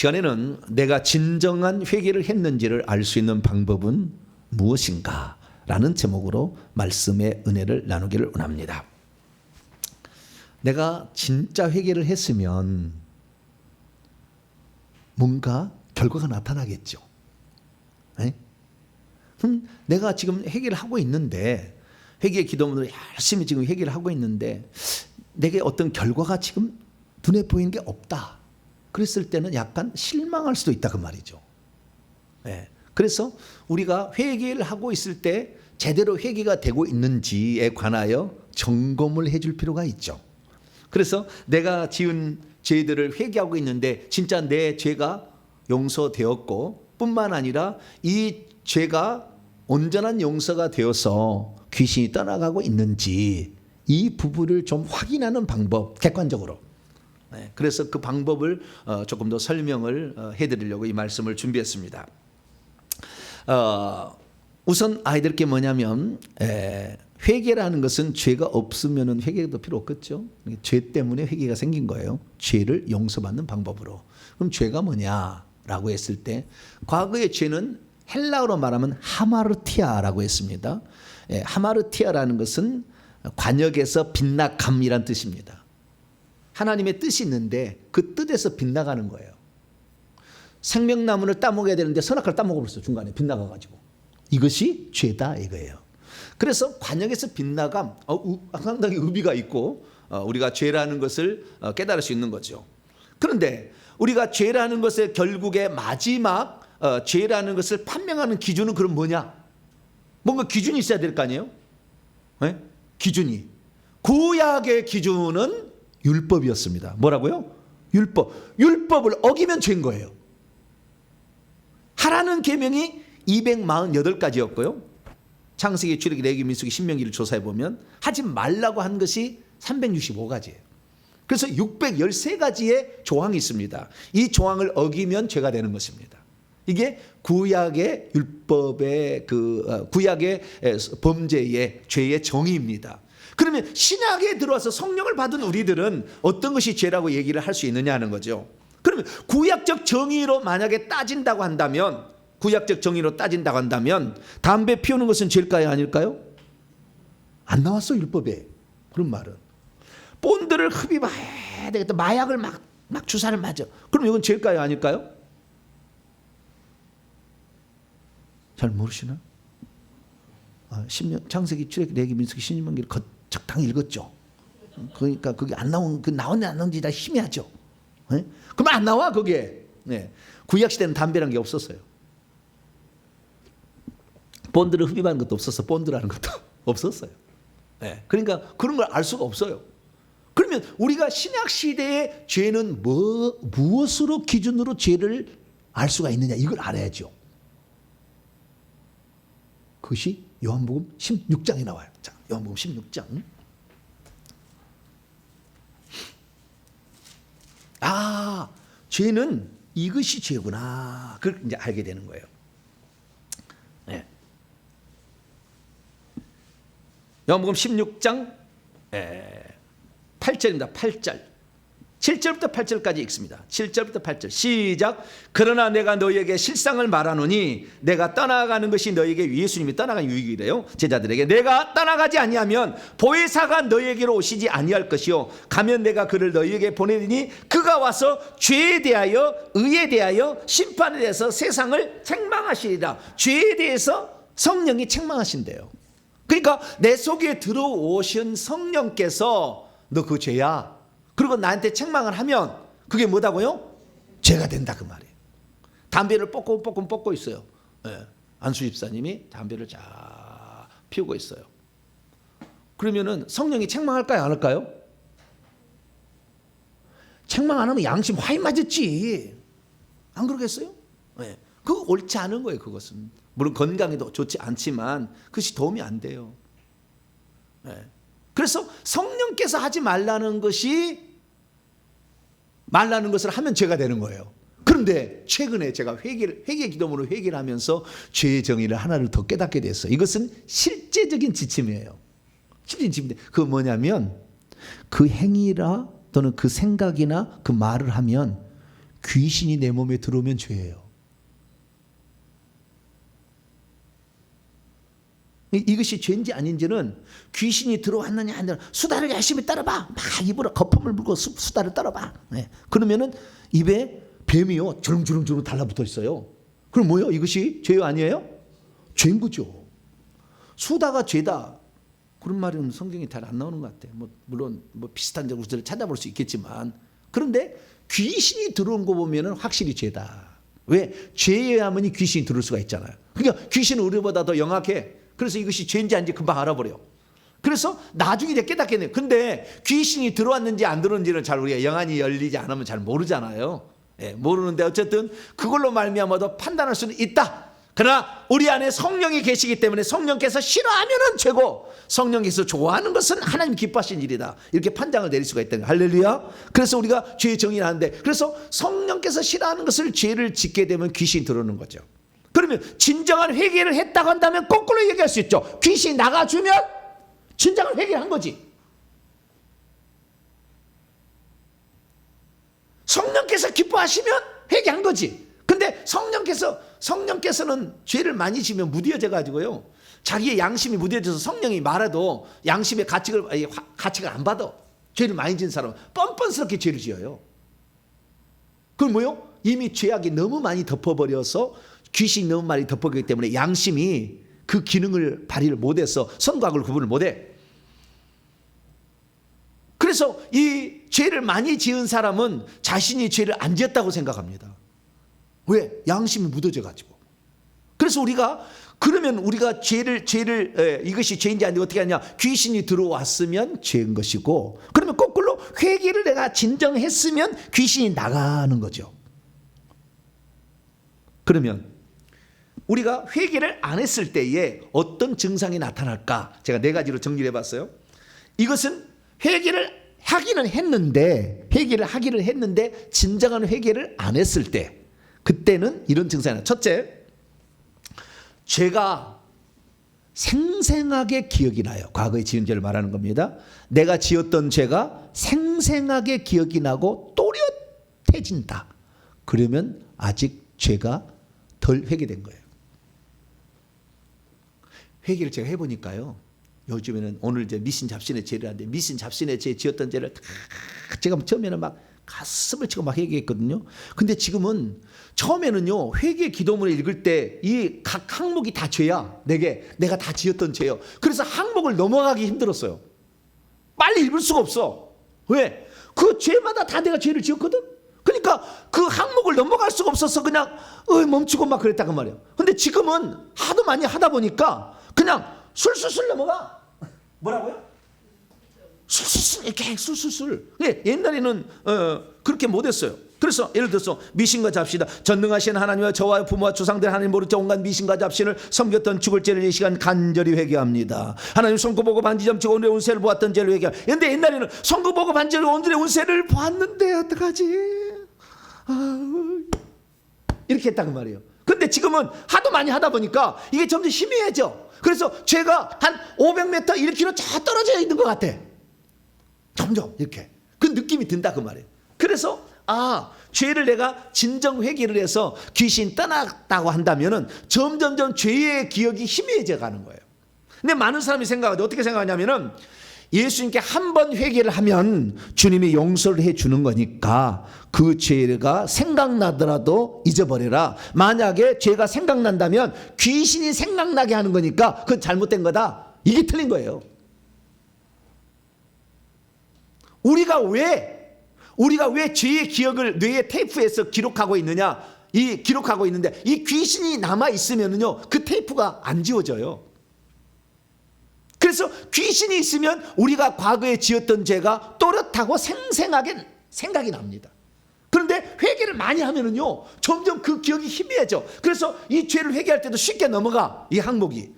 시간에는 내가 진정한 회개를 했는지를 알 수 있는 방법은 무엇인가? 라는 제목으로 말씀의 은혜를 나누기를 원합니다. 내가 진짜 회개를 했으면 뭔가 결과가 나타나겠죠. 네? 내가 지금 회개를 하고 있는데, 회개 기도문으로 열심히 지금 회개를 하고 있는데 내게 어떤 결과가 지금 눈에 보이는 게 없다. 그랬을 때는 약간 실망할 수도 있다 그 말이죠. 네. 그래서 우리가 회개를 하고 있을 때 제대로 회개가 되고 있는지에 관하여 점검을 해줄 필요가 있죠. 그래서 내가 지은 죄들을 회개하고 있는데 진짜 내 죄가 용서되었고 뿐만 아니라 이 죄가 온전한 용서가 되어서 귀신이 떠나가고 있는지 이 부분을 좀 확인하는 방법, 객관적으로. 네, 그래서 그 방법을 조금 더 설명을 해드리려고 이 말씀을 준비했습니다. 우선 아이들께 뭐냐면 회개라는 것은 죄가 없으면 회개도 필요 없겠죠. 죄 때문에 회개가 생긴 거예요. 죄를 용서받는 방법으로. 그럼 죄가 뭐냐라고 했을 때 과거의 죄는 헬라어로 말하면 하마르티아라고 했습니다. 하마르티아라는 것은 관역에서 빗나감이란 뜻입니다. 하나님의 뜻이 있는데 그 뜻에서 빗나가는 거예요. 생명나무를 따먹어야 되는데 선악과를 따먹어버렸어. 중간에 빗나가가지고. 이것이 죄다 이거예요. 그래서 관역에서 빗나감, 상당히 의미가 있고 우리가 죄라는 것을 깨달을 수 있는 거죠. 그런데 우리가 죄라는 것의 결국에 마지막 죄라는 것을 판명하는 기준은 그럼 뭐냐? 뭔가 기준이 있어야 될 거 아니에요? 네? 기준이. 구약의 기준은 율법이었습니다. 뭐라고요? 율법. 율법을 어기면 죄인 거예요. 하라는 계명이 248가지였고요. 창세기, 출애굽기, 레위기, 민수기, 신명기를 조사해 보면 하지 말라고 한 것이 365가지예요. 그래서 613가지의 조항이 있습니다. 이 조항을 어기면 죄가 되는 것입니다. 이게 구약의 율법의 구약의 범죄의 죄의 정의입니다. 그러면 신약에 들어와서 성령을 받은 우리들은 어떤 것이 죄라고 얘기를 할 수 있느냐 하는 거죠. 그러면 구약적 정의로 만약에 따진다고 한다면, 담배 피우는 것은 죄일까요, 아닐까요? 안 나왔어 율법에 그런 말은. 본드를 흡입해야 되겠다. 마약을 막 주사를 맞아. 그럼 이건 죄일까요, 아닐까요? 잘 모르시나? 10년 창세기, 출애굽기, 레위기, 민수기, 신명기를 적당히 읽었죠. 그러니까 그게 안 나온, 나오는지 안 나오는지 다 희미하죠. 네? 그럼 안 나와 거기에. 네. 구약 시대는 담배라는 게 없었어요. 본드를 흡입하는 것도 없었어. 본드라는 것도 없었어요. 네. 그러니까 그런 걸 알 수가 없어요. 그러면 우리가 신약 시대의 죄는 무엇으로 기준으로 죄를 알 수가 있느냐, 이걸 알아야죠. 그것이 요한복음 16장에 나와요. 자, 요한복음 16장. 죄는 이것이 죄구나. 그걸 이제 알게 되는 거예요. 네. 요한복음 16장 8절입니다. 8절. 7절부터 8절까지 읽습니다. 7절부터 8절 시작. 그러나 내가 너희에게 실상을 말하노니 내가 떠나가는 것이 너희에게, 예수님이 떠나간 유익이래요. 제자들에게 내가 떠나가지 아니하면 보혜사가 너희에게로 오시지 아니할 것이요 가면 내가 그를 너희에게 보내리니 그가 와서 죄에 대하여 의에 대하여 심판에 대해서 세상을 책망하시리라. 죄에 대해서 성령이 책망하신대요. 그러니까 내 속에 들어오신 성령께서 너 그 죄야, 그리고 나한테 책망을 하면 그게 뭐다고요? 죄가 된다 그 말이에요. 담배를 뽀끔 뽑고 있어요. 네. 안수 집사님이 담배를 쫙 피우고 있어요. 그러면은 성령이 책망할까요, 안 할까요? 책망 안 하면 양심 화인 맞았지. 안 그러겠어요? 네. 그거 옳지 않은 거예요. 그것은 물론 건강에도 좋지 않지만 그것이 도움이 안 돼요. 네. 그래서 성령께서 하지 말라는 것을 하면 죄가 되는 거예요. 그런데 최근에 제가 회개 기도문으로 회개를 하면서 죄의 정의를 하나를 더 깨닫게 됐어요. 이것은 실제적인 지침이에요. 실제적인 지침인데 그거 뭐냐면 그 행위라 또는 그 생각이나 그 말을 하면 귀신이 내 몸에 들어오면 죄예요. 이것이 죄인지 아닌지는 귀신이 들어왔느냐 안 들어왔느냐, 수다를 열심히 떨어봐. 막 입으로 거품을 물고 수다를 떨어봐. 네. 그러면은 입에 뱀이요 주렁주렁 달라붙어 있어요. 그럼 뭐예요? 이것이 죄요 아니에요? 죄인 거죠. 수다가 죄다, 그런 말은 성경에 잘 안 나오는 것 같아요. 물론 비슷한 구절을 찾아볼 수 있겠지만, 그런데 귀신이 들어온 거 보면은 확실히 죄다. 왜? 죄에 하면 귀신이 들어올 수가 있잖아요. 그러니까 귀신은 우리보다 더 영악해. 그래서 이것이 죄인지 아닌지 금방 알아버려. 그래서 나중에 이제 깨닫겠네요. 근데 귀신이 들어왔는지 안 들어왔는지는 잘 우리가 영안이 열리지 않으면 잘 모르잖아요. 예, 모르는데 어쨌든 그걸로 말미암아도 판단할 수는 있다. 그러나 우리 안에 성령이 계시기 때문에 성령께서 싫어하면은 죄고 성령께서 좋아하는 것은 하나님 기뻐하신 일이다. 이렇게 판단을 내릴 수가 있다는 거예요. 할렐루야. 그래서 우리가 죄 정의를 하는데, 그래서 성령께서 싫어하는 것을 죄를 짓게 되면 귀신이 들어오는 거죠. 그러면 진정한 회개를 했다고 한다면 거꾸로 얘기할 수 있죠. 귀신이 나가주면 진정한 회개를 한 거지. 성령께서 기뻐하시면 회개한 거지. 근데 성령께서는 죄를 많이 지면 무뎌져 가지고요, 자기의 양심이 무뎌져서 성령이 말해도 양심의 가책을 안 받아. 죄를 많이 지은 사람은 뻔뻔스럽게 죄를 지어요. 그건 뭐요? 이미 죄악이 너무 많이 덮어버려서, 귀신이 너무 많이 덮어버리기 때문에 양심이 그 기능을 발휘를 못해서 선과 악을 구분을 못해. 그래서 이 죄를 많이 지은 사람은 자신이 죄를 안 지었다고 생각합니다. 왜? 양심이 묻어져 가지고. 그래서 그러면 우리가 죄를 이것이 죄인지 아닌지 어떻게 하냐? 귀신이 들어왔으면 죄인 것이고, 그러면 거꾸로 회개를 내가 진정했으면 귀신이 나가는 거죠. 그러면 우리가 회개를 안 했을 때에 어떤 증상이 나타날까? 제가 4가지로 정리를 해봤어요. 이것은 회개를 하기는 했는데 진정한 회개를 안 했을 때, 그때는 이런 증상이 나요. 첫째, 죄가 생생하게 기억이 나요. 과거에 지은 죄를 말하는 겁니다. 내가 지었던 죄가 생생하게 기억이 나고 또렷해진다. 그러면 아직 죄가 덜 회개된 거예요. 회개를 제가 해보니까요, 요즘에는 오늘 이제 미신 잡신의 죄를 하는데, 미신 잡신의 죄 지었던 죄를 다 제가 처음에는 막 가슴을 치고 막 회개했거든요. 근데 지금은 처음에는요, 회개 기도문을 읽을 때 이 각 항목이 다 죄야. 내가 다 지었던 죄요. 그래서 항목을 넘어가기 힘들었어요. 빨리 읽을 수가 없어. 왜? 그 죄마다 다 내가 죄를 지었거든. 그러니까 그 항목을 넘어갈 수가 없어서 그냥 멈추고 막 그랬다고 말이에요. 근데 지금은 하도 많이 하다 보니까 그냥 술술술 넘어가. 뭐라고요? 술술술, 이렇게 술술술. 옛날에는 그렇게 못했어요. 그래서 예를 들어서 미신과 잡시다. 전능하신 하나님과 저와 부모와 조상들 하나님 모르죠 온갖 미신과 잡신을 섬겼던 죽을 죄를 이 시간 간절히 회개합니다. 하나님 손고 보고 반지 점치고 오늘의 운세를 보았던 죄를 회개합니다. 그런데 옛날에는 손고 보고 반지를 오늘의 운세를 보았는데 어떡하지? 이렇게 했다고 말이에요. 근데 지금은 하도 많이 하다 보니까 이게 점점 희미해져. 그래서 죄가 한 500m, 1km 저 떨어져 있는 것 같아. 점점 이렇게 그 느낌이 든다 그 말이에요. 그래서 죄를 내가 진정 회개를 해서 귀신 떠났다고 한다면은 점점점 죄의 기억이 희미해져 가는 거예요. 근데 많은 사람이 생각하죠. 어떻게 생각하냐면은 예수님께 한 번 회개를 하면 주님이 용서를 해주는 거니까 그 죄가 생각나더라도 잊어버려라. 만약에 죄가 생각난다면 귀신이 생각나게 하는 거니까 그건 잘못된 거다. 이게 틀린 거예요. 우리가 왜 죄의 기억을 뇌의 테이프에서 기록하고 있느냐? 기록하고 있는데 이 귀신이 남아 있으면은요, 그 테이프가 안 지워져요. 그래서 귀신이 있으면 우리가 과거에 지었던 죄가 또렷하고 생생하게 생각이 납니다. 그런데 회개를 많이 하면은요, 점점 그 기억이 희미해져. 그래서 이 죄를 회개할 때도 쉽게 넘어가, 이 항목이.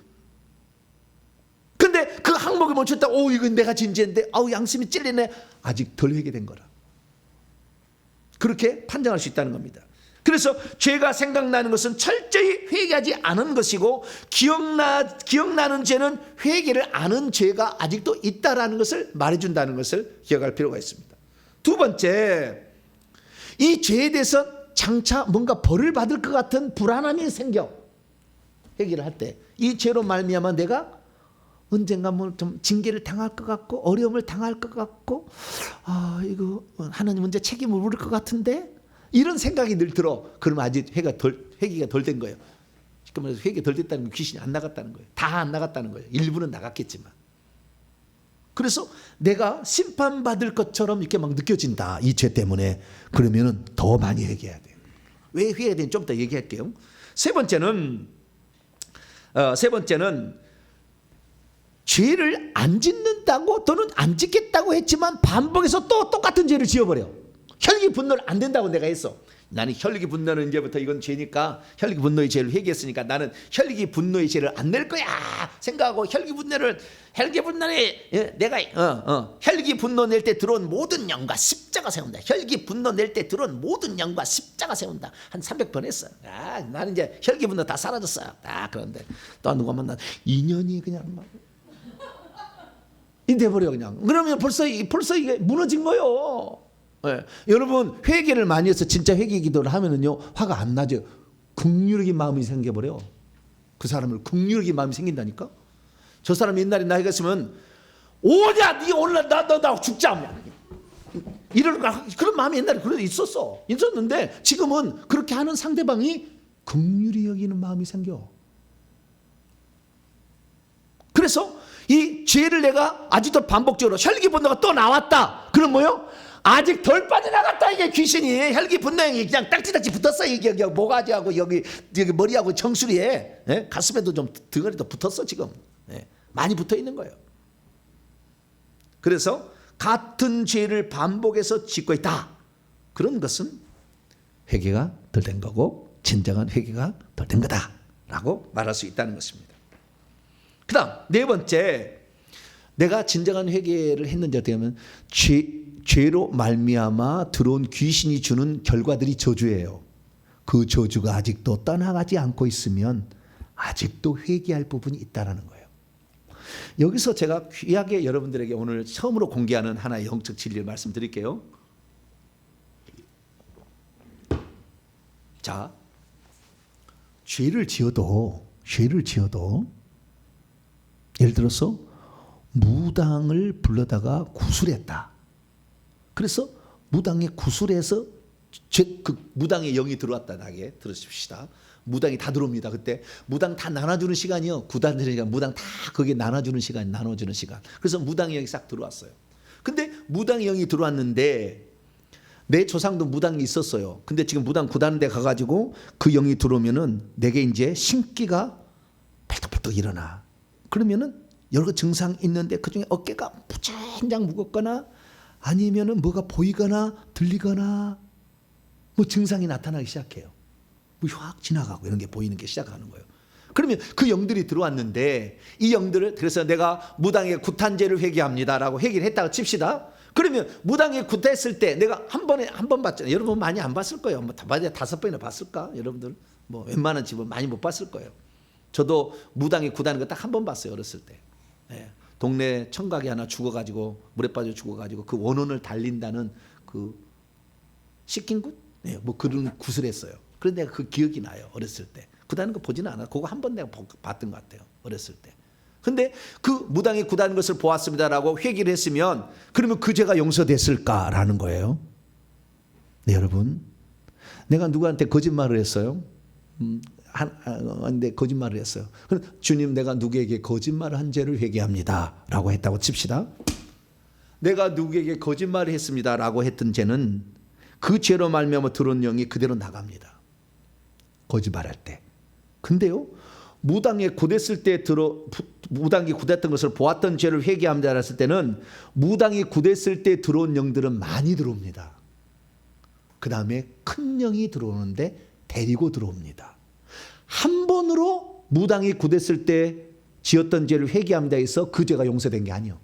근데 그 항목을 멈췄다. 이건 내가 지은 죄인데 양심이 찔리네. 아직 덜 회개된 거라. 그렇게 판정할 수 있다는 겁니다. 그래서 죄가 생각나는 것은 철저히 회개하지 않은 것이고, 기억나는 죄는 회개를 안 한 죄가 아직도 있다라는 것을 말해준다는 것을 기억할 필요가 있습니다. 두 번째, 이 죄에 대해서 장차 뭔가 벌을 받을 것 같은 불안함이 생겨. 회개를 할 때 이 죄로 말미암아 내가 언젠가 뭐 좀 징계를 당할 것 같고 어려움을 당할 것 같고 이거 하나님 문제 책임을 물을 것 같은데 이런 생각이 늘 들어. 그러면 아직 회개가 덜 된 거예요. 그러면 회개 덜 됐다는 건 귀신이 안 나갔다는 거예요. 다 안 나갔다는 거예요. 일부는 나갔겠지만. 그래서 내가 심판받을 것처럼 이렇게 막 느껴진다. 이 죄 때문에. 그러면은 더 많이 회개해야 돼요. 왜 회개해야 되는지 좀 더 얘기할게요. 세 번째는 죄를 안 짓는다고 또는 안 짓겠다고 했지만 반복해서 또 똑같은 죄를 지어버려. 혈기 분노를 안 된다고 내가 했어. 나는 혈기 분노는 이제부터 이건 죄니까 혈기 분노의 죄를 회개했으니까 나는 혈기 분노의 죄를 안 낼 거야 생각하고 혈기 분노에 내가 혈기 분노 낼 때 들어온 모든 영과 십자가 세운다. 혈기 분노 낼 때 들어온 모든 영과 십자가 세운다. 한 300번 했어. 나는 이제 혈기 분노 다 사라졌어요. 그런데 또 누가 만나 2년이 그냥 막 돼버려 그냥. 그러면 벌써 이게 무너진 거요. 네. 여러분 회개를 많이 해서 진짜 회개 기도를 하면은요 화가 안 나죠. 긍휼하게 마음이 생겨버려. 그 사람을 긍휼하게 마음이 생긴다니까. 저 사람 옛날에 나이가 있으면 오냐 니 오늘 나 죽자 이런 그런 마음이 옛날에 있었는데 지금은 그렇게 하는 상대방이 긍휼히 여기는 마음이 생겨. 그래서 이 죄를 내가 아직도 반복적으로 혈기 분노가 또 나왔다. 그럼 뭐요? 아직 덜 빠져나갔다. 이게 귀신이 혈기 분노형이 그냥 딱지딱지 붙었어. 이게 모가지하고 여기 머리하고 정수리에 가슴에도 좀 등어리도 붙었어 지금. 많이 붙어 있는 거예요. 그래서 같은 죄를 반복해서 짓고 있다. 그런 것은 회개가 덜 된 거고 진정한 회개가 덜 된 거다라고 말할 수 있다는 것입니다. 그 다음 네 번째, 내가 진정한 회개를 했는지 어떻게 하면 죄로 말미암아 들어온 귀신이 주는 결과들이 저주예요. 그 저주가 아직도 떠나가지 않고 있으면 아직도 회개할 부분이 있다는 거예요. 여기서 제가 귀하게 여러분들에게 오늘 처음으로 공개하는 하나의 영적 진리를 말씀드릴게요. 자, 죄를 지어도 예를 들어서 무당을 불러다가 구술했다. 그래서 무당이 구술해서 그 무당의 영이 들어왔다. 나게 들으십시다. 무당이 다 들어옵니다. 그때 무당 다 나눠주는 시간이요. 구단들이니까 무당 다 거기에 나눠주는 시간, 나눠주는 시간. 그래서 무당의 영이 싹 들어왔어요. 근데 무당의 영이 들어왔는데 내 조상도 무당이 있었어요. 근데 지금 무당 구단대 가가지고 그 영이 들어오면은 내게 이제 신기가 팔떡팔떡 일어나. 그러면은 여러 증상 있는데 그 중에 어깨가 무진장 무겁거나 아니면은 뭐가 보이거나 들리거나 뭐 증상이 나타나기 시작해요. 뭐 확 지나가고 이런 게 보이는 게 시작하는 거예요. 그러면 그 영들이 들어왔는데 이 영들을 그래서 내가 무당의 구탄죄를 회개합니다라고 회개를 했다고 칩시다. 그러면 무당의 구타했을 때 내가 한 번 봤잖아요. 여러분 많이 안 봤을 거예요. 뭐 5번이나 봤을까? 여러분들 뭐 웬만한 집은 많이 못 봤을 거예요. 저도 무당의 구타하는 거 딱 한 번 봤어요. 어렸을 때. 동네 청각이 하나 죽어가지고 물에 빠져 죽어가지고 그 원혼을 달린다는 그 씻긴 굿? 뭐 그런 굿을 했어요. 그런데 내가 그 기억이 나요. 어렸을 때. 구다는 거 보지는 않아. 그거 한 번 내가 봤던 것 같아요. 어렸을 때. 근데 그 무당이 구다는 것을 보았습니다라고 회개를 했으면 그러면 그 죄가 용서됐을까라는 거예요. 네, 여러분. 내가 누구한테 거짓말을 했어요. 근데 거짓말을 했어요. 주님, 내가 누구에게 거짓말을 한 죄를 회개합니다 라고 했다고 칩시다. 내가 누구에게 거짓말을 했습니다 라고 했던 죄는 그 죄로 말미암아 들어온 영이 그대로 나갑니다. 거짓말할 때. 근데요, 무당이 굿했을 때 무당이 굿했던 것을 보았던 죄를 회개합니다 했을 때는 무당이 굿했을 때 들어온 영들은 많이 들어옵니다. 그 다음에 큰 영이 들어오는데 데리고 들어옵니다. 한 번으로 무당이 굿했을 때 지었던 죄를 회개합니다 해서 그 죄가 용서된 게 아니에요.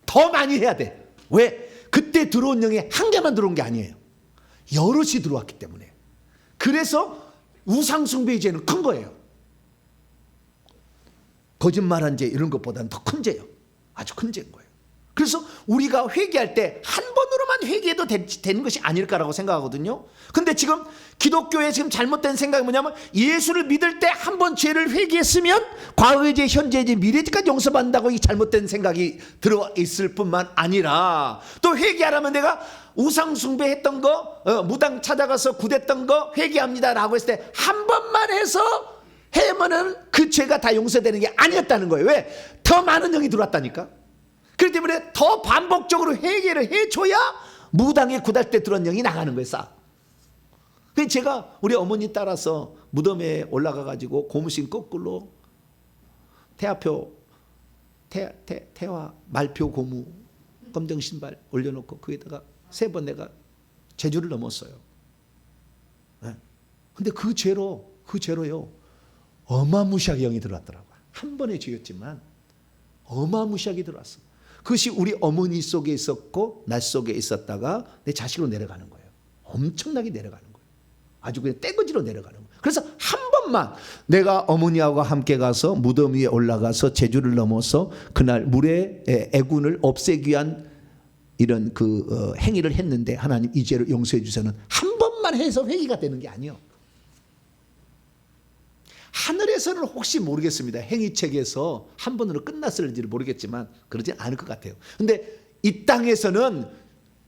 더 많이 해야 돼. 왜? 그때 들어온 영이 한 개만 들어온 게 아니에요. 여럿이 들어왔기 때문에. 그래서 우상숭배의 죄는 큰 거예요. 거짓말한 죄 이런 것보다는 더 큰 죄예요. 아주 큰 죄인 거예요. 그래서 우리가 회개할 때 한 번으로만 회개해도 되는 것이 아닐까라고 생각하거든요. 근데 지금 기독교의 지금 잘못된 생각이 뭐냐면 예수를 믿을 때 한 번 죄를 회개했으면 과거의 죄, 현재의 죄, 미래의 죄까지 용서받는다고 이 잘못된 생각이 들어있을 뿐만 아니라 또 회개하라면 내가 우상 숭배했던 거, 무당 찾아가서 굿했던 거 회개합니다라고 했을 때 한 번만 해서 해면은 그 죄가 다 용서되는 게 아니었다는 거예요. 왜? 더 많은 영이 들어왔다니까. 그렇기 때문에 더 반복적으로 회개를 해줘야 무당에 굿할 때 들어온 영이 나가는 거예요. 싹. 그래서 제가 우리 어머니 따라서 무덤에 올라가 가지고 고무신 거꾸로 태화표 태화 말표 고무 검정 신발 올려놓고 거기다가 3번 내가 제주를 넘었어요. 네. 근데 그 죄로요 어마무시하게 영이 들어왔더라고요. 한 번의 죄였지만 어마무시하게 들어왔어. 그것이 우리 어머니 속에 있었고 나 속에 있었다가 내 자식으로 내려가는 거예요. 엄청나게 내려가는 거예요. 아주 그냥 떼거지로 내려가는 거예요. 그래서 한 번만 내가 어머니하고 함께 가서 무덤 위에 올라가서 제주를 넘어서 그날 물의 애군을 없애기 위한 이런 행위를 했는데 하나님 이 죄를 용서해 주셔는 한 번만 해서 회개가 되는 게 아니에요. 하늘에서는 혹시 모르겠습니다. 행위책에서 한 번으로 끝났을지 모르겠지만 그러지 않을 것 같아요. 근데 이 땅에서는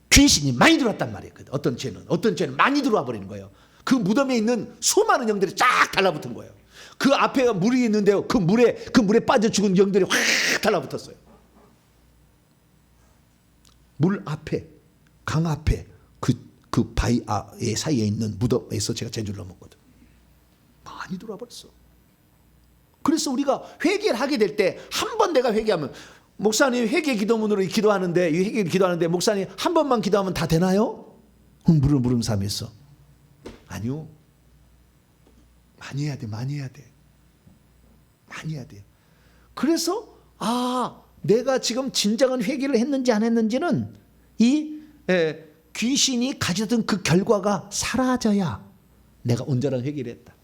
귀신이 많이 들어왔단 말이에요. 어떤 죄는 많이 들어와 버리는 거예요. 그 무덤에 있는 수많은 영들이 쫙 달라붙은 거예요. 그 앞에 물이 있는데요. 그 물에 빠져 죽은 영들이 확 달라붙었어요. 물 앞에, 강 앞에 그 바위 사이에 있는 무덤에서 제가 제주를 넘었거든. 많이 들어와 버렸어. 그래서 우리가 회개를 하게 될 때 한 번 내가 회개하면 목사님 회개 기도문으로 기도하는데 회개 기도하는데 목사님 한 번만 기도하면 다 되나요? 물음 삼했어. 아니요. 많이 해야 돼. 많이 해야 돼. 그래서 내가 지금 진정한 회개를 했는지 안 했는지는 이 귀신이 가져던 그 결과가 사라져야 내가 온전한 회개를 했다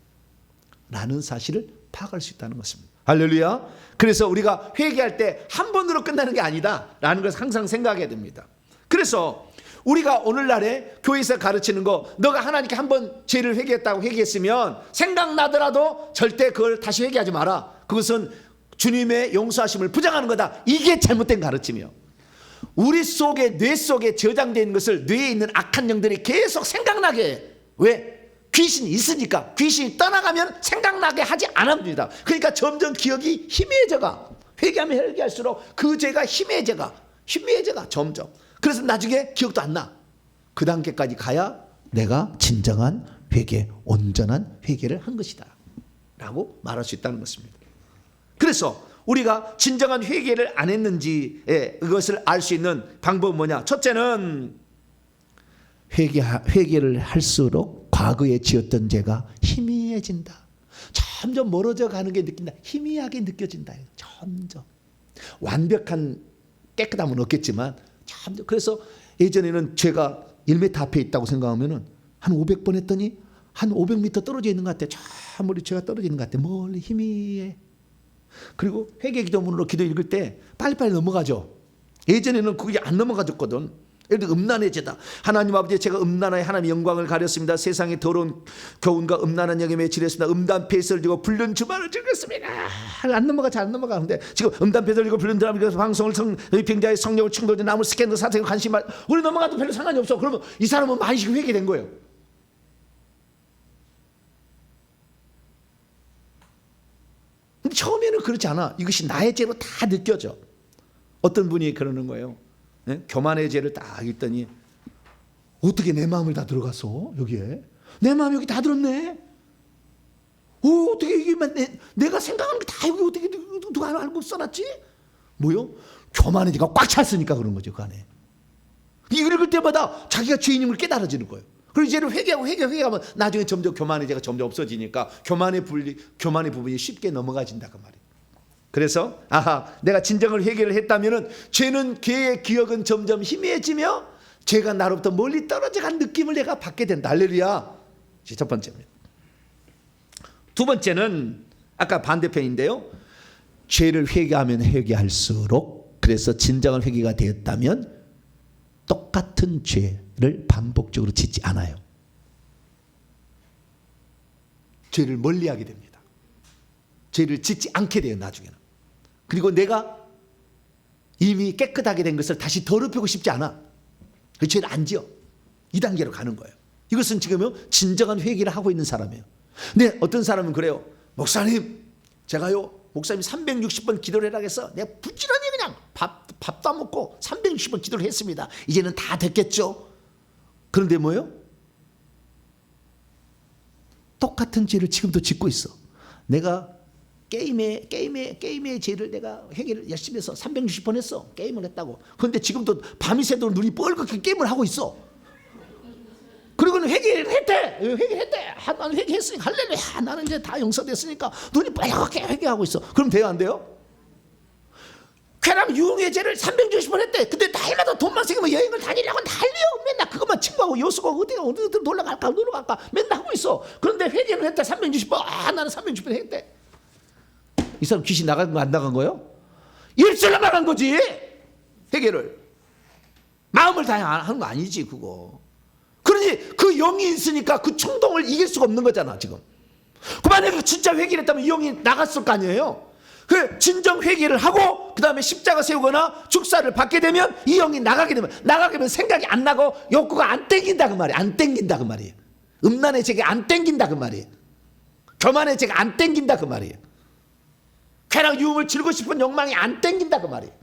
라는 사실을 파악할 수 있다는 것입니다. 할렐루야. 그래서 우리가 회개할 때 한 번으로 끝나는 게 아니다 라는 것을 항상 생각해야 됩니다. 그래서 우리가 오늘날에 교회에서 가르치는 거, 너가 하나님께 한 번 죄를 회개했다고 회개했으면 생각나더라도 절대 그걸 다시 회개하지 마라. 그것은 주님의 용서하심을 부정하는 거다. 이게 잘못된 가르침이요. 우리 속에, 뇌 속에 저장되어 있는 것을 뇌에 있는 악한 영들이 계속 생각나게 해. 왜? 귀신이 있으니까. 귀신이 떠나가면 생각나게 하지 않습니다. 그러니까 점점 기억이 희미해져가. 회개하면 회개할수록 그 죄가 희미해져가 점점. 그래서 나중에 기억도 안 나. 그 단계까지 가야 내가 진정한 회개, 온전한 회개를 한 것이다 라고 말할 수 있다는 것입니다. 그래서 우리가 진정한 회개를 안 했는지 그것을 알 수 있는 방법은 뭐냐? 첫째는 회개를 할수록 과거에 지었던 죄가 희미해진다. 점점 멀어져 가는 게 느낀다. 희미하게 느껴진다. 점점. 완벽한 깨끗함은 없겠지만 점점. 그래서 예전에는 죄가 1m 앞에 있다고 생각하면 한 500번 했더니 한 500m 떨어져 있는 것 같아. 저 멀리 죄가 떨어지는 것 같아. 멀리 희미해. 그리고 회개 기도문으로 기도 읽을 때 빨리빨리 넘어가죠. 예전에는 그게 안 넘어가졌거든. 예를 들어 음란의 죄다. 하나님 아버지, 제가 음란하여 하나님의 영광을 가렸습니다. 세상의 더러운 교훈과 음란한 영에 매질했습니다. 음담패스를 지고 불륜 주말을 즐겼습니다. 안 넘어가, 잘 안 넘어가는데 지금 음담패스를 지고 불륜 주말을 방송을 병자의 성령을 충돌된 나무 스캔들 사태에 관심 말 우리 넘어가도 별로 상관이 없어. 그러면 이 사람은 많이 회개된 거예요. 근데 처음에는 그렇지 않아. 이것이 나의 죄로 다 느껴져. 어떤 분이 그러는 거예요. 네? 교만의 죄를 딱 읽더니 어떻게 내 마음을 다 들어갔어? 여기에 내 마음이 여기 다 들었네. 어떻게 이게 내가 생각하는 게 다 여기 어떻게 누가 알고 써놨지? 뭐요? 교만의 죄가 꽉 찼으니까 그런 거죠. 그 안에 읽을 때마다 자기가 죄인임을 깨달아지는 거예요. 그리고 이제는 회개하면 나중에 점점 교만의 죄가 점점 없어지니까 교만의 부분이 쉽게 넘어가진다 그 말이에요. 그래서 내가 진정을 회개를 했다면은 죄는 죄의 기억은 점점 희미해지며 죄가 나로부터 멀리 떨어져간 느낌을 내가 받게 된다. 할렐루야. 첫 번째입니다. 두 번째는 아까 반대편인데요. 죄를 회개하면 회개할수록, 그래서 진정한 회개가 되었다면 똑같은 죄를 반복적으로 짓지 않아요. 죄를 멀리하게 됩니다. 죄를 짓지 않게 돼요, 나중에는. 그리고 내가 이미 깨끗하게 된 것을 다시 더럽히고 싶지 않아. 그 죄를 안 지어. 이 단계로 가는 거예요. 이것은 지금 진정한 회개를 하고 있는 사람이에요. 근데 어떤 사람은 그래요. 목사님, 제가요, 목사님 360번 기도를 해라 해서 내가 부지런히 그냥 밥도 안 먹고 360번 기도를 했습니다. 이제는 다 됐겠죠. 그런데 뭐예요? 똑같은 죄를 지금도 짓고 있어. 내가 게임의 죄를 내가 회개를 열심히 해서 360번 했어. 게임을 했다고. 그런데 지금도 밤이 새도록 눈이 뻘겋게 게임을 하고 있어. 그리고는 회개를 했대. 나는 회개했으니까 할렐루야. 나는 이제 다 용서됐으니까 눈이 빨갛게 회개하고 있어. 그럼 돼요, 안 돼요? 쾌남 유흥의 죄를 360번 했대. 근데 날마다 돈만 생기면 여행을 다니려고 난리야. 맨날 그것만 친구하고 여수고 어디 놀러 갈까 맨날 하고 있어. 그런데 회개를 했대. 360번. 나는 360번 했대. 이 사람 귀신 나간 거 안 나간 거요? 일절로 나간 거지. 회개를 마음을 다해 하는 거 아니지 그거. 그러니 그 영이 있으니까 그衝動을 이길 수가 없는 거잖아 지금. 그만해 진짜 회개를 했다면 이 영이 나갔을 거 아니에요. 그 진정 회개를 하고 그 다음에 십자가 세우거나 축사를 받게 되면 이 영이 나가게 되면 생각이 안 나고 욕구가 안 땡긴다 그 말이에요. 안 땡긴다 그 말이에요. 음란의 죄가 안 땡긴다 그 말이에요. 교만의 죄가 안 땡긴다 그 말이에요. 쾌락 유흥을 즐기고 싶은 욕망이 안 땡긴다 그 말이에요.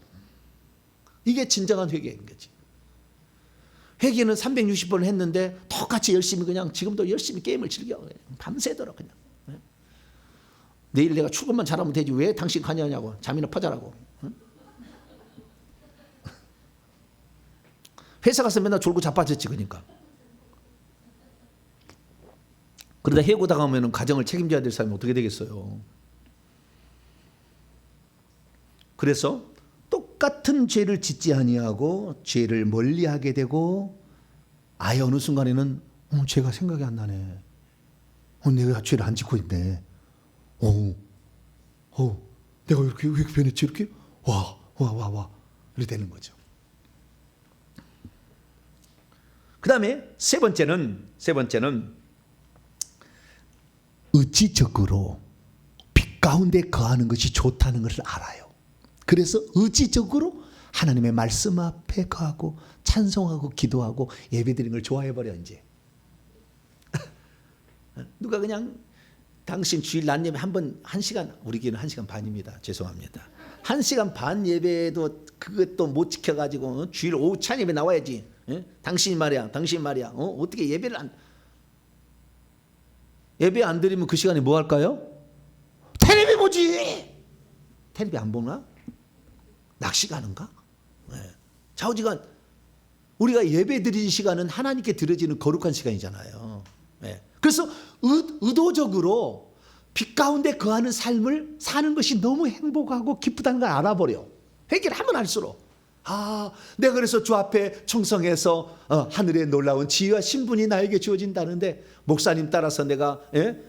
이게 진정한 회개인 거지. 회개는 360번을 했는데 똑같이 열심히 그냥 지금도 열심히 게임을 즐겨. 밤새도록 그냥. 내일 내가 출근만 잘하면 되지 왜 당신 관여하냐고. 잠이나 퍼자라고. 회사 가서 맨날 졸고 자빠졌지 그러니까. 그러다 해고당하면 가정을 책임져야 될 사람이 어떻게 되겠어요. 그래서 똑같은 죄를 짓지 아니하고 죄를 멀리하게 되고 아예 어느 순간에는 죄가 생각이 안 나네. 내가 죄를 안 짓고 있네. 내가 이렇게 왜 변했지 이렇게 와 이렇게 되는 거죠. 그 다음에 세 번째는 의지적으로 빛 가운데 거하는 것이 좋다는 것을 알아요. 그래서 의지적으로 하나님의 말씀 앞에 거하고 찬송하고 기도하고 예배드리는 걸 좋아해버려 이제. 누가 그냥 당신 주일 낮 예배 한 시간, 우리 교회는 1시간 반입니다. 죄송합니다. 1시간 반 예배도 그것도 못 지켜가지고 주일 오후 찬 예배 나와야지. 당신 말이야. 어떻게 예배 안 드리면 그 시간에 뭐 할까요? 텔레비 보지. 텔레비 안 보나? 낚시 가는가? 좌우지간 우리가 예배 드리는 시간은 하나님께 드려지는 거룩한 시간이잖아요. 그래서 의도적으로 빛 가운데 거하는 삶을 사는 것이 너무 행복하고 기쁘다는 걸 알아버려. 회개를 하면 할수록 내가 그래서 주 앞에 청성해서 하늘의 놀라운 지혜와 신분이 나에게 주어진다는데 목사님 따라서 내가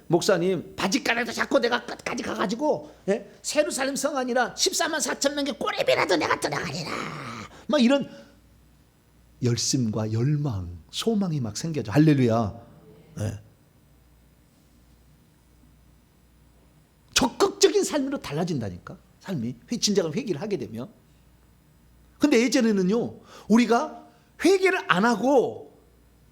목사님 바지가락도 잡고 내가 끝까지 가가지고 세루살렘 성 안이라 14만 4천 명의 꼬리비라도 내가 들어가리라 막 이런 열심과 열망 소망이 막 생겨져. 할렐루야. 적극적인 삶으로 달라진다니까. 삶이 진정한 회개를 하게 되면. 근데 예전에는요 우리가 회개를 안 하고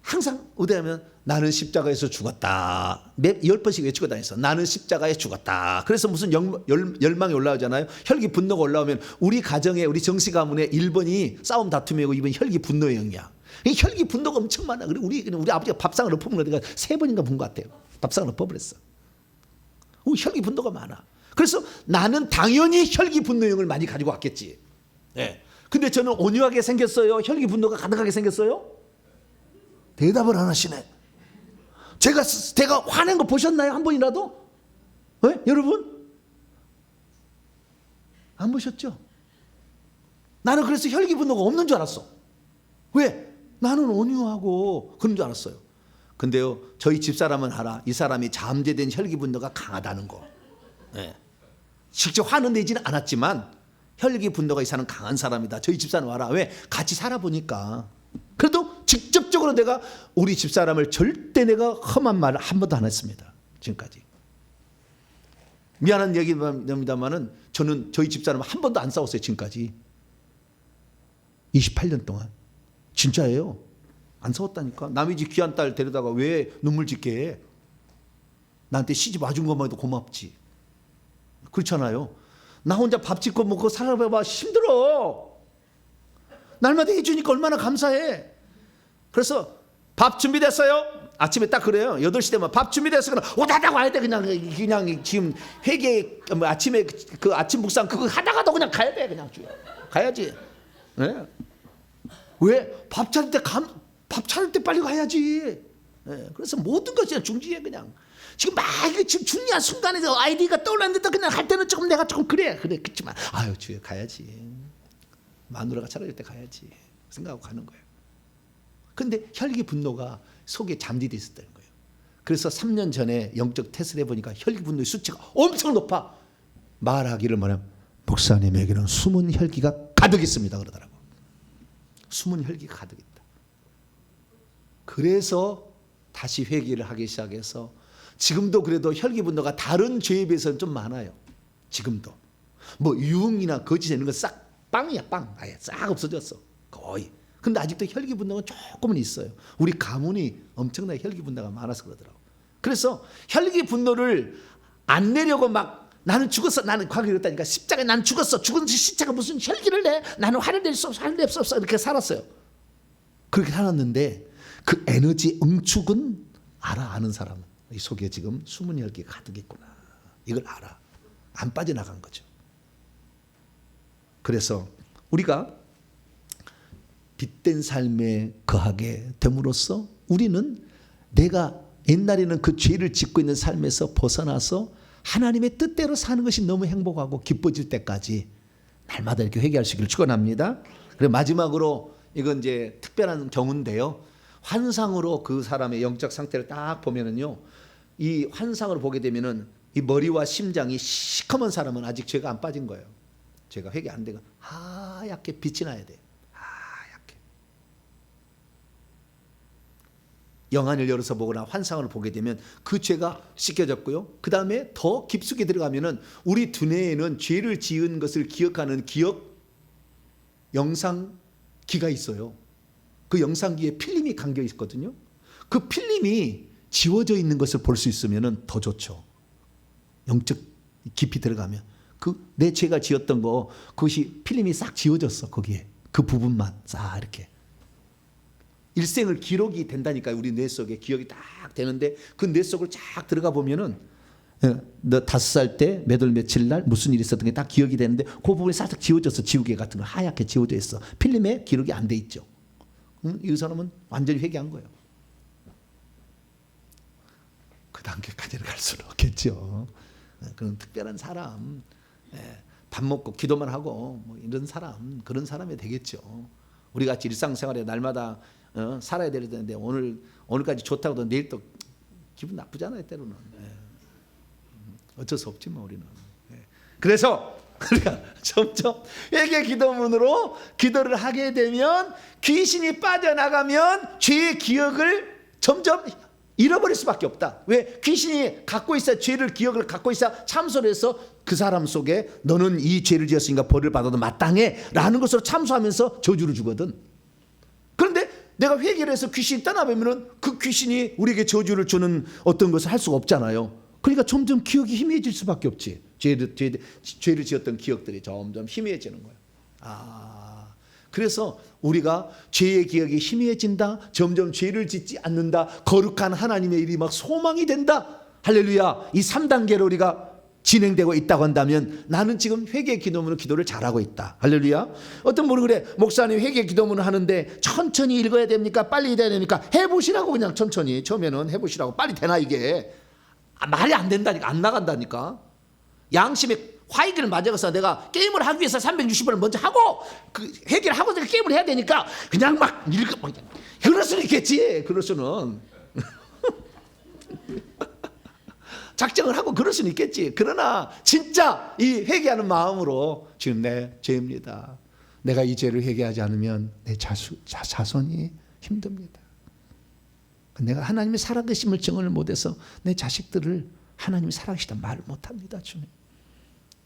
항상 어디하면 나는 십자가에서 죽었다. 10번씩 외치고 다녔어. 나는 십자가에 죽었다. 그래서 무슨 열망이 올라오잖아요. 혈기 분노가 올라오면 우리 가정에 우리 정씨 가문의 1번이 싸움 다툼이고 2번이 혈기 분노의 영이야. 혈기 분노가 엄청 많아. 그리고 우리 아버지가 밥상을 엎어본 거 내가 3번인가 본 것 같아요. 밥상을 엎어버렸어. 혈기 분노가 많아. 그래서 나는 당연히 혈기 분노의 영을 많이 가지고 왔겠지. 근데 저는 온유하게 생겼어요? 혈기 분노가 가득하게 생겼어요? 대답을 안 하시네. 제가 화낸 거 보셨나요? 한 번이라도? 여러분? 안 보셨죠? 나는 그래서 혈기 분노가 없는 줄 알았어. 왜? 나는 온유하고 그런 줄 알았어요. 근데요 저희 집사람은 알아. 이 사람이 잠재된 혈기 분노가 강하다는 거. 직접 화는 내지는 않았지만 혈기 분노가 이 사람은 강한 사람이다. 저희 집사는 알아. 왜? 같이 살아보니까 개인적으로 내가 우리 집사람을 절대 내가 험한 말을 한 번도 안 했습니다. 지금까지. 미안한 얘기입니다만은 저는 저희 집사람 한 번도 안 싸웠어요. 지금까지. 28년 동안. 진짜예요. 안 싸웠다니까. 남의 집 귀한 딸 데려다가 왜 눈물 짓게 해? 나한테 시집 와준 것만 해도 고맙지. 그렇잖아요. 나 혼자 밥 짓고 먹고 살아봐봐. 힘들어. 날마다 해주니까 얼마나 감사해. 그래서 밥 준비됐어요? 아침에 딱 그래요. 8시 되면 밥 준비됐어. 그럼 오다닥 와야 돼. 그냥 지금 회계 아침에 그 아침 묵상 그거 하다가도 그냥 가야 돼. 그냥 가야지. 네? 왜? 밥 차릴 때 빨리 가야지. 네. 그래서 모든 것이 그냥 중지해 그냥. 지금 막 지금 중요한 순간에서 아이디가 떠올랐는데 그냥 할 때는 조금 내가 조금 그래 그렇지만 아유 주에 가야지. 마누라가 차려줄 때 가야지 생각하고 가는 거예요. 근데 혈기 분노가 속에 잠디돼 있었다는 거예요. 그래서 3년 전에 영적 테스트를 해보니까 혈기 분노의 수치가 엄청 높아. 말하기를 뭐냐면 목사님에게는 숨은 혈기가 가득 있습니다 그러더라고. 숨은 혈기가 가득 있다. 그래서 다시 회개를 하기 시작해서 지금도 그래도 혈기 분노가 다른 죄에 비해서는 좀 많아요. 지금도 뭐 유흥이나 거짓 이런 거 싹 빵이야 빵. 아예 싹 없어졌어 거의. 근데 아직도 혈기 분노가 조금은 있어요. 우리 가문이 엄청나게 혈기 분노가 많아서 그러더라고. 그래서 혈기 분노를 안 내려고 막 나는 죽었어. 나는 과거에 그랬다니까. 십자가에 난 죽었어. 죽은 십자가 무슨 혈기를 내. 나는 화를 낼 수 없어. 화를 낼 수 없어. 이렇게 살았어요. 그렇게 살았는데 그 에너지 응축은 아는 사람은 이 속에 지금 숨은 혈기가 가득 있구나. 이걸 알아. 안 빠져나간 거죠. 그래서 우리가 빛된 삶에 거하게 됨으로써 우리는 내가 옛날에는 그 죄를 짓고 있는 삶에서 벗어나서 하나님의 뜻대로 사는 것이 너무 행복하고 기뻐질 때까지 날마다 이렇게 회개할 수 있기를 축원합니다. 그리고 마지막으로 이건 이제 특별한 경우인데요. 환상으로 그 사람의 영적 상태를 딱 보면은요, 이 환상을 보게 되면은 이 머리와 심장이 시커먼 사람은 아직 죄가 안 빠진 거예요. 죄가 회개 안 되고 하얗게 빛이 나야 돼요. 하얗게. 영안을 열어서 보거나 환상을 보게 되면 그 죄가 씻겨졌고요. 그 다음에 더 깊숙이 들어가면은 우리 두뇌에는 죄를 지은 것을 기억하는 기억 영상기가 있어요. 그 영상기에 필름이 감겨 있거든요. 그 필름이 지워져 있는 것을 볼 수 있으면 더 좋죠. 영적 깊이 들어가면 그 내 죄가 지었던 거 그것이 필름이 싹 지워졌어. 거기에 그 부분만 싹 이렇게 일생을 기록이 된다니까요. 우리 뇌 속에 기억이 딱 되는데 그 뇌 속을 쫙 들어가 보면은 너 5살 때 몇 월 며칠 날 무슨 일이 있었던 게 딱 기억이 되는데 그 부분이 싹 지워졌어. 지우개 같은 거 하얗게 지워져 있어. 필름에 기록이 안 돼 있죠. 이 사람은 완전히 회개한 거예요. 그 단계까지는 갈 수는 없겠죠. 그런 특별한 사람, 밥 먹고 기도만 하고 뭐 이런 사람, 그런 사람이 되겠죠. 우리 같이 일상생활에 날마다 살아야 되는데 오늘까지 좋다고 해도 내일 또 기분 나쁘잖아요. 때로는. 어쩔 수 없지 뭐 우리는. 그래서 우리가 점점 회개 기도문으로 기도를 하게 되면 귀신이 빠져나가면 죄의 기억을 점점 잃어버릴 수밖에 없다. 왜? 귀신이 갖고 있어 죄를 기억을 갖고 있어 참소를 해서 그 사람 속에 너는 이 죄를 지었으니까 벌을 받아도 마땅해 라는 것으로 참소하면서 저주를 주거든. 그런데 내가 회개를 해서 귀신이 떠나보면 그 귀신이 우리에게 저주를 주는 어떤 것을 할 수가 없잖아요. 그러니까 점점 기억이 희미해질 수밖에 없지. 죄를 지었던 기억들이 점점 희미해지는 거예요. 그래서 우리가 죄의 기억이 희미해진다. 점점 죄를 짓지 않는다. 거룩한 하나님의 일이 막 소망이 된다. 할렐루야. 이 3단계로 우리가 진행되고 있다고 한다면 나는 지금 회개 기도문을 기도를 잘하고 있다. 할렐루야. 어떤 분은 그래. 목사님 회개 기도문을 하는데 천천히 읽어야 됩니까? 빨리 읽어야 됩니까? 해보시라고 그냥 천천히. 처음에는 해보시라고. 빨리 되나 이게. 말이 안 된다니까. 안 나간다니까. 양심에 화이기를 맞아서 내가 게임을 하기 위해서 360원을 먼저 하고 그 회개를 하고 게임을 해야 되니까 그냥 막 읽어. 그럴 수는 있겠지. 그럴 수는. 작정을 하고 그럴 수는 있겠지. 그러나 진짜 이 회개하는 마음으로 지금 내 죄입니다. 내가 이 죄를 회개하지 않으면 내 자손이 힘듭니다. 내가 하나님의 살아계심을 증언을 못해서 내 자식들을 하나님이 살아계시다 말을 못합니다. 주님,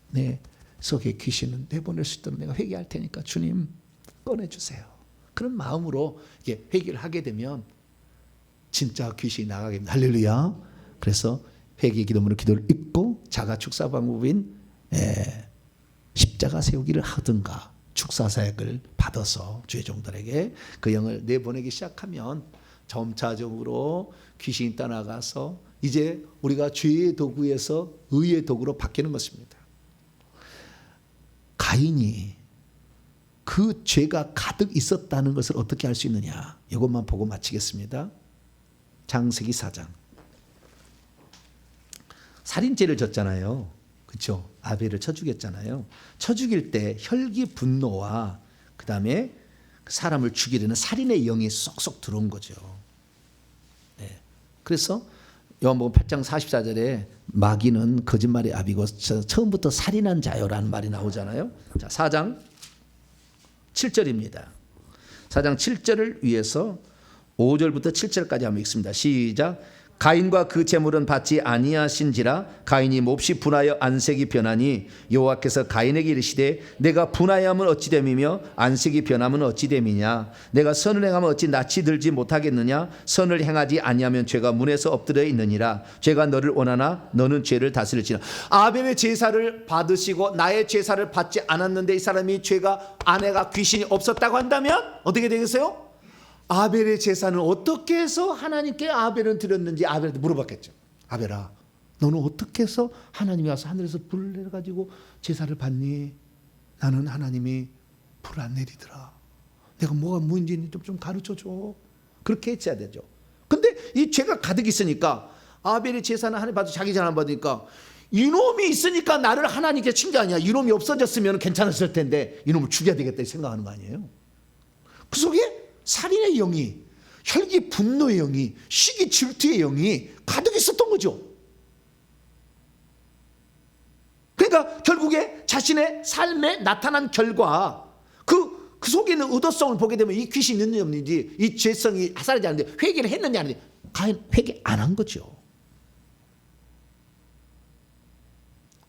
내 속에 귀신은 내보낼 수 있도록 내가 회개할 테니까 주님 꺼내주세요. 그런 마음으로 이게 회개를 하게 되면 진짜 귀신이 나가게 됩니다. 할렐루야. 그래서 회개 기도문을 기도를 읽고 자가 축사 방법인 십자가 세우기를 하든가 축사 사역을 받아서 주의 종들에게 그 영을 내보내기 시작하면 점차적으로 귀신이 떠나가서 이제 우리가 죄의 도구에서 의의 도구로 바뀌는 것입니다. 가인이 그 죄가 가득 있었다는 것을 어떻게 알 수 있느냐, 이것만 보고 마치겠습니다. 창세기 4장. 살인죄를 졌잖아요. 그렇죠? 아벨을 쳐 죽였잖아요. 쳐 죽일 때 혈기 분노와 그 다음에 사람을 죽이려는 살인의 영이 쏙쏙 들어온 거죠. 네. 그래서 요한복음 8장 44절에 마귀는 거짓말의 아비고 처음부터 살인한 자요라는 말이 나오잖아요. 자, 4장 7절입니다. 4장 7절을 위해서 5절부터 7절까지 한번 읽습니다. 시작. 가인과 그 제물은 받지 아니하신지라 가인이 몹시 분하여 안색이 변하니 여호와께서 가인에게 이르시되 내가 분하여함은 어찌 됨이며 안색이 변함은 어찌 됨이냐. 내가 선을 행하면 어찌 낯이 들지 못하겠느냐. 선을 행하지 아니하면 죄가 문에서 엎드려 있느니라. 죄가 너를 원하나 너는 죄를 다스릴지라. 아벨의 제사를 받으시고 나의 제사를 받지 않았는데 이 사람이 죄가 아내가 귀신이 없었다고 한다면 어떻게 되겠어요? 아벨의 제사는 어떻게 해서 하나님께 아벨은 드렸는지 아벨한테 물어봤겠죠. 아벨아, 너는 어떻게 해서 하나님이 와서 하늘에서 불을 내려가지고 제사를 받니? 나는 하나님이 불 안 내리더라. 내가 뭐가 문제인지 좀 가르쳐줘. 그렇게 했어야 되죠. 근데 이 죄가 가득 있으니까 아벨의 제사는 하나님 받고 자기 제사 안 받으니까 이놈이 있으니까 나를 하나님께 친 게 아니야. 이놈이 없어졌으면 괜찮았을 텐데 이놈을 죽여야 되겠다 생각하는 거 아니에요. 그 속에 살인의 영이, 혈기 분노의 영이, 시기 질투의 영이 가득 있었던 거죠. 그러니까 결국에 자신의 삶에 나타난 결과 그 속에 있는 의도성을 보게 되면 이 귀신이 있는지 없는지, 이 죄성이 사라지지 않는데 회개를 했느냐 안 했느냐, 가인 회개 안 한 거죠.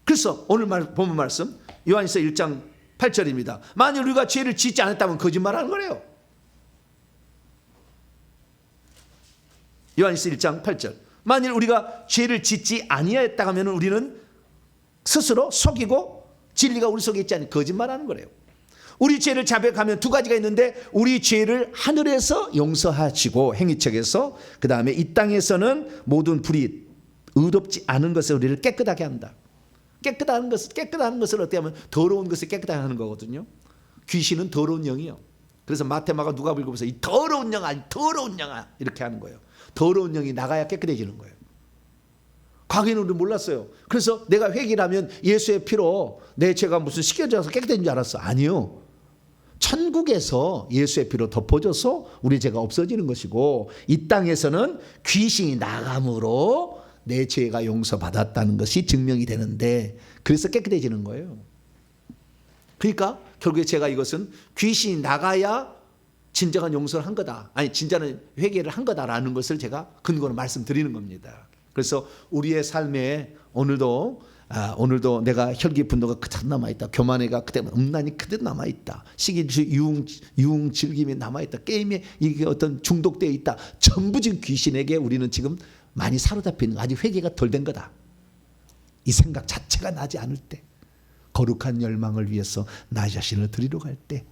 그래서 오늘 본문 말씀 요한일서 1장 8절입니다. 만일 우리가 죄를 짓지 않았다면 거짓말하는 거래요. 요한일서 1장 8절. 만일 우리가 죄를 짓지 아니하였다 하면 우리는 스스로 속이고 진리가 우리 속에 있지 않은 거짓말하는 거래요. 우리 죄를 자백하면 두 가지가 있는데 우리 죄를 하늘에서 용서하시고 행위책에서, 그 다음에 이 땅에서는 모든 불이 의롭지 않은 것을 우리를 깨끗하게 한다. 깨끗한 것을 어떻게 하면 더러운 것을 깨끗하게 하는 거거든요. 귀신은 더러운 영이요. 그래서 마태마가 누가복음 읽으면서 이 더러운 영아, 더러운 영아 이렇게 하는 거예요. 더러운 영이 나가야 깨끗해지는 거예요. 과거에는 우리 몰랐어요. 그래서 내가 회개를 하면 예수의 피로 내 죄가 무슨 씻겨져서 깨끗해진 줄 알았어. 아니요. 천국에서 예수의 피로 덮어져서 우리 죄가 없어지는 것이고, 이 땅에서는 귀신이 나감으로 내 죄가 용서받았다는 것이 증명이 되는데, 그래서 깨끗해지는 거예요. 그러니까 결국에 제가 이것은 귀신이 나가야 진정한 용서를 한 거다, 아니 진짜는 회개를 한 거다라는 것을 제가 근거로 말씀드리는 겁니다. 그래서 우리의 삶에 오늘도 내가 혈기 분노가 그대로 남아있다, 교만해가 그대로, 음란이 그대로 남아있다, 시기 유흥 즐김이 남아있다, 게임에 이게 어떤 중독되어 있다, 전부 지금 귀신에게 우리는 지금 많이 사로잡히는, 아직 회개가 덜 된 거다. 이 생각 자체가 나지 않을 때, 거룩한 열망을 위해서 나 자신을 드리러 갈 때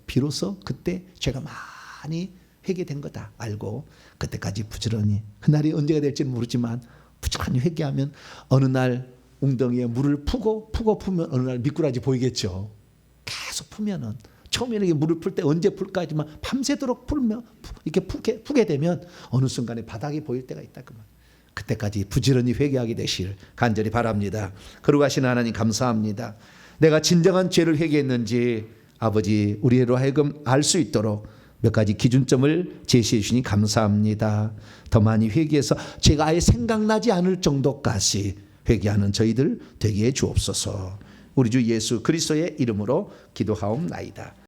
비로소 그때 죄가 많이 회개된 거다 알고, 그때까지 부지런히, 그날이 언제가 될지는 모르지만 부지런히 회개하면 어느 날 웅덩이에 물을 푸면 어느 날 미꾸라지 보이겠죠. 계속 푸면은, 처음에는 이게 물을 풀 때 언제 풀까 하지만 밤새도록 풀면 이렇게 푸게 되면 어느 순간에 바닥이 보일 때가 있다 그 말. 그때까지 부지런히 회개하게 되시길 간절히 바랍니다. 거룩하신 하나님 감사합니다. 내가 진정한 죄를 회개했는지 아버지 우리로 하여금 알 수 있도록 몇 가지 기준점을 제시해 주시니 감사합니다. 더 많이 회개해서 제가 아예 생각나지 않을 정도까지 회개하는 저희들 되게 해 주옵소서. 우리 주 예수 그리스도의 이름으로 기도하옵나이다.